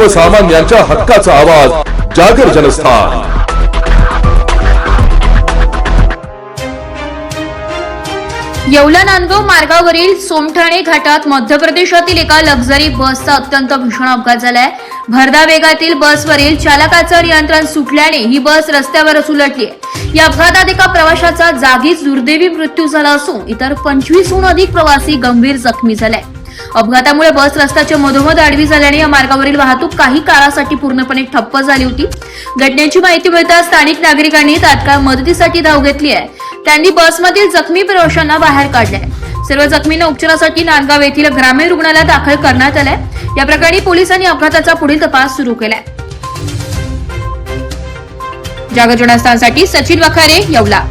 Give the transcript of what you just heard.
सर्वसामान्यांच्या हक्काचा आवाज जागर जनस्थान। येवला नांदगाव मार्गावरील सोमठाणे घाटात मध्य प्रदेशातील एका लक्झरी बसचा अत्यंत भीषण अपघात झालाय। भरधाव वेगातील बसवरील चालकाचं नियंत्रण सुटल्याने ही बस रस्त्यावरच उलटली आहे। या अपघातात एका प्रवाशाचा जागीच दुर्दैवी मृत्यू झाला असून इतर 25हून अधिक प्रवासी गंभीर जखमी झाले। अपघातामुळे बस रस्त्याच्या मधोमध आडवी झाल्याने या मार्गावरील वाहतूक काही काळासाठी पूर्णपणे ठप्प झाली होती। घटनेची माहिती मिळताच स्थानिक नागरिकांनी तात्काळ मदतीसाठी धाव घेतली आहे। त्यांनी बसमधील जखमी प्रवाशांना बाहेर काढले। सर्व जखमींना उपचारासाठी नांदगाव येथील ग्रामीण रुग्णालयात दाखल करण्यात आले। या प्रकरणी पोलिसांनी अपघाताचा पुढील तपास सुरू केलाय। जागर जनस्थानसाठी सचिन वखारे, येवला।